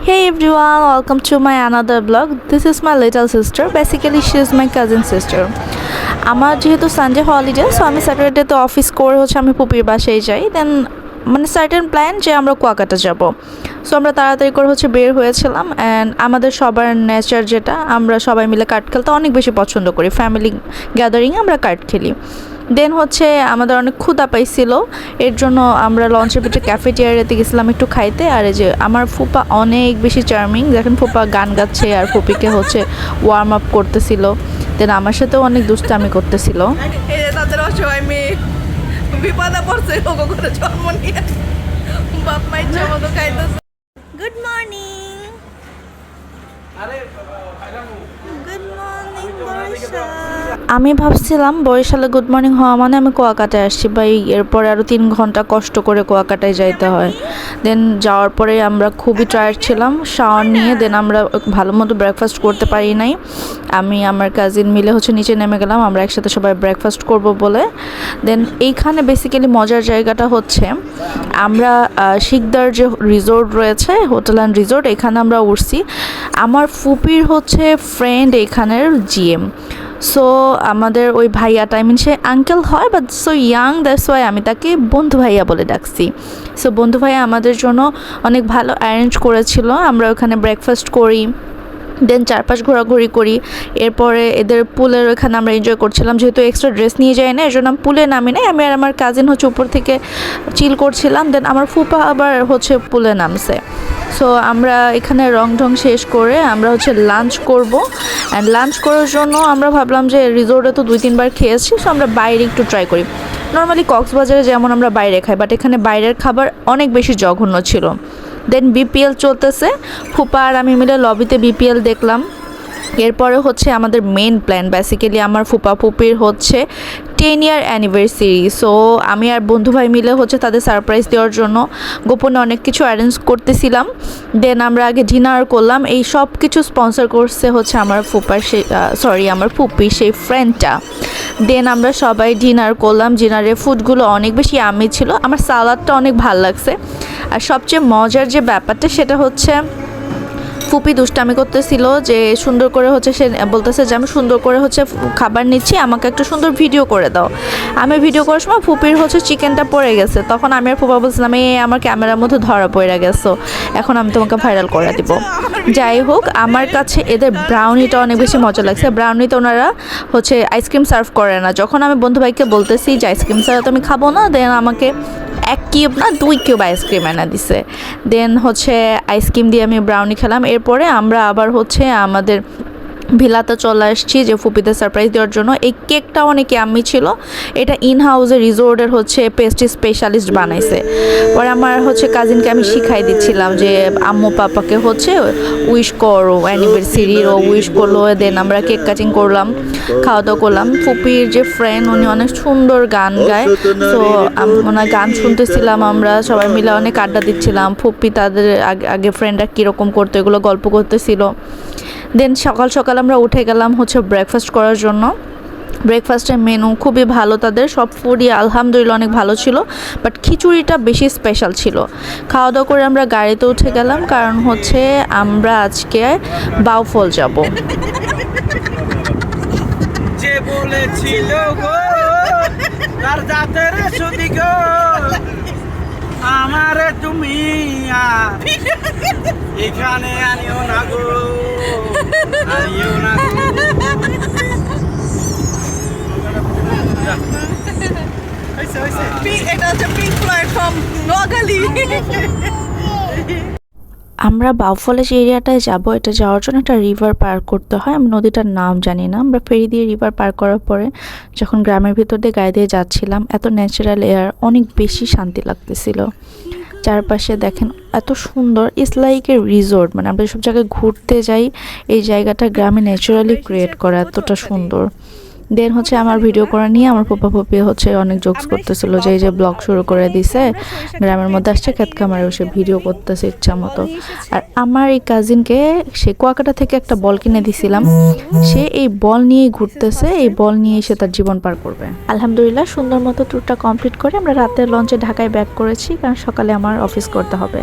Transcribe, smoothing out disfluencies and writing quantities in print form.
Hey everyone, welcome to my another vlog. This is my little sister. Basically, she is my cousin sister. আমার যেহেতু Sunday holiday, so আমি স্যাটারডেতে office করে আমি পুপির বাসায় যাই। দেন certain plan যে আমরা কুয়াকাটা যাব। সো আমরা তাড়াতাড়ি করে বের হয়েছিলাম। অ্যান্ড আমাদের সবার নেচার যেটা, আমরা সবাই মিলে কার্ড খেলতে অনেক বেশি পছন্দ করি। ফ্যামিলি গ্যাদারিংয়ে আমরা কার্ড খেলি। দেন আমাদের অনেক ক্ষুধা পাইছিল, এর জন্য আমরা লঞ্চের ভিতরে ক্যাফেটেরিয়াতে গেছিলাম একটু খাইতে। আর এই যে আমার ফুপা অনেক বেশি চার্মিং, দেখেন ফুপা গান গাচ্ছে আর ফুপিকে ওয়ার্ম আপ করতেছিল। দেন আমার সাথেও অনেক দুষ্টামি করতেছিল। তাদের অসহায় মেয়ে বিপদে পড়ছে, করে জন্ম নিয়ে বাপ মা ইচ্ছা মতো খাইতেছে। গুড মর্নিং, গুড মর্নিং বর্ষা। আমি ভাবছিলাম বরিশালে গুড মর্নিং হওয়া মানে আমি কুয়াকাটায় আসছি, বা এরপরে আরও 3 ঘন্টা কষ্ট করে কুয়াকাটায় যাইতে হয়। দেন যাওয়ার পরে আমরা খুবই টায়ার্ড ছিলাম, শাওয়ার নিয়ে দেন আমরা ভালো মতো ব্রেকফাস্ট করতে পারি নাই। আমি আমার কাজিন মিলে নিচে নেমে গেলাম আমরা একসাথে সবাই ব্রেকফাস্ট করব বলে। দেন এইখানে বেসিক্যালি মজার জায়গাটা আমরা শিকদার যে রিসোর্ট রয়েছে, হোটেল অ্যান্ড রিসোর্ট, এখানে আমরা উঠছি। আমার ফুপির ফ্রেন্ড এখানের জিএম। সো আমাদের ওই ভাইয়াটা, সে আঙ্কেল হয় but so young, that's why আমি তাকে বন্ধু ভাইয়া বলে ডাকছি। সো বন্ধু ভাইয়া আমাদের জন্য অনেক ভালো অ্যারেঞ্জ করেছিল। আমরা ওখানে ব্রেকফাস্ট করি, দেন চারপাশ ঘোরাঘুরি করি। এরপরে এদের পুলের ওখানে আমরা এনজয় করছিলাম, যেহেতু এক্সট্রা ড্রেস নিয়ে যাই না, এর জন্য আমি পুলে নামি নাই। আমি আর আমার কাজিন উপর থেকে চিল করছিলাম। দেন আমার ফুপা আবার পুলে নামছে। সো আমরা এখানে রং ঢং শেষ করে আমরা লাঞ্চ করব। অ্যান্ড লাঞ্চ করার জন্য আমরা ভাবলাম যে রিসোর্টে তো 2-3 বার খেয়েছি, সো আমরা বাইরে একটু ট্রাই করি। নর্মালি কক্সবাজারে যেমন আমরা বাইরে খাই, বাট এখানে বাইরের খাবার অনেক বেশি জঘন্য ছিল। দেন বিপিএল চলতেছে, ফুপা আর আমি মিলে লবিতে বিপিএল দেখলাম। এরপরে আমাদের মেন প্ল্যান, বেসিক্যালি আমার ফুপা ফুপির 10 ইয়ার অ্যানিভার্সারি। সো আমি আর বন্ধু ভাই মিলে তাদের সারপ্রাইজ দেওয়ার জন্য গোপনে অনেক কিছু অ্যারেঞ্জ করতেছিলাম। দেন আমরা আগে ডিনার করলাম। এই সব কিছু স্পন্সর করছে আমার ফুপার আমার ফুপির সেই ফ্রেন্ডটা। দেন আমরা সবাই ডিনার করলাম। ডিনারের ফুডগুলো অনেক বেশি আমি ছিল। আমার সালাদটা অনেক ভালো লাগছে। আর সবচেয়ে মজার যে ব্যাপারটা সেটা ফুপি দুষ্টামি করতেছিল যে সুন্দর করে সে বলতেছে যে আমি সুন্দর করে খাবার নিচ্ছি, আমাকে একটু সুন্দর ভিডিও করে দাও। আমি ভিডিও করার সময় ফুপির চিকেনটা পড়ে গেছে। তখন আমি আর ফুপা বলছিলাম, আমার ক্যামেরার মধ্যে ধরা পড়ে গেছো, এখন আমি তোমাকে ভাইরাল করে দিব। যাই হোক, আমার কাছে এদের ব্রাউনিটা অনেক বেশি মজা লাগছে। ব্রাউনিতে ওনারা আইসক্রিম সার্ভ করে না। যখন আমি বন্ধু ভাইকে বলতেছি যে আইসক্রিম ছাড়া তো আমি খাবো না, দেন আমাকে 1 কিউব না 2 কিউব আইসক্রিম এনে দিছে। দেন আইসক্রিম দিয়ে আমি ব্রাউনি খেলাম। এরপরে আমরা আবার আমাদের ভিলাতে চলে আসছি যে ফুপিতে সারপ্রাইজ দেওয়ার জন্য। এই কেকটা অনেক ইয়াম্মি ছিল। এটা ইন হাউসে রিসোর্টের পেস্ট্রি স্পেশালিস্ট বানাইছে। পরে আমার কাজিনকে আমি শিখাই দিচ্ছিলাম যে আম্মু পাপাকে উইশ করো অ্যানিভার্সারির, ও উইশ করলো। দেন আমরা কেক কাটিং করলাম, খাওয়া দাওয়া করলাম। ফুপির যে ফ্রেন্ড, উনি অনেক সুন্দর গান গায়। তো ওনার গান শুনতেছিলাম, আমরা সবাই মিলে অনেক আড্ডা দিচ্ছিলাম। ফুপি তাদের আগে ফ্রেন্ডরা কীরকম করতো এগুলো গল্প করতেছিল। দেন সকাল সকাল আমরা উঠে গেলাম ব্রেকফাস্ট করার জন্য। ব্রেকফাস্টের মেনু খুবই ভালো, তাদের সব ফুডই আলহামদুলিল্লাহ অনেক ভালো ছিল, বাট খিচুড়িটা বেশি স্পেশাল ছিল। খাওয়া দাওয়া করে আমরা গাড়িতে উঠে গেলাম, কারণ আমরা আজকে বাউফল যাব। যে বলেছিল গো তার জাতের সুদি গো আমারে তুমি এখানে আনিও না গো, আনিও না গো। এটা পিঙ্ক ফ্লয়েড ফ্রম নোয়াখালী। আমরা বাউফলে যে এরিয়াটায় যাব, এটা যাওয়ার জন্য একটা রিভার পার করতে হয়। আমি নদীটার নাম জানি না। আমরা ফেরি দিয়ে রিভার পার করার পরে যখন গ্রামের ভিতর দিয়ে গায়ে দিয়ে যাচ্ছিলাম, এত ন্যাচারাল এয়ার, অনেক বেশি শান্তি লাগতেছিল। চারপাশে দেখেন এত সুন্দর, ইটস লাইক এ রিসোর্ট। আমরা সব জায়গায় ঘুরতে যাই, এই জায়গাটা গ্রামে ন্যাচারালি ক্রিয়েট করা এতটা সুন্দর। দেন আমার ভিডিও করা নিয়ে আমার ফুপা ফুপি অনেক জোকস করতেছিল যে এই যে ব্লগ শুরু করে দিছে, গ্রামের মধ্যে আসছে ক্ষেত খামারে বসে ভিডিও করতেছে ইচ্ছা মতো। আর আমার এই কাজিনকে সে কুয়াকাটা থেকে একটা বল কিনে দিছিলাম, সে এই বল নিয়েই ঘুরতেছে, এই বল নিয়েই সে তার জীবন পার করবে। আলহামদুলিল্লাহ সুন্দর মতো ট্যুরটা কমপ্লিট করে আমরা রাতের লঞ্চে ঢাকায় ব্যাক করেছি, কারণ সকালে আমার অফিস করতে হবে।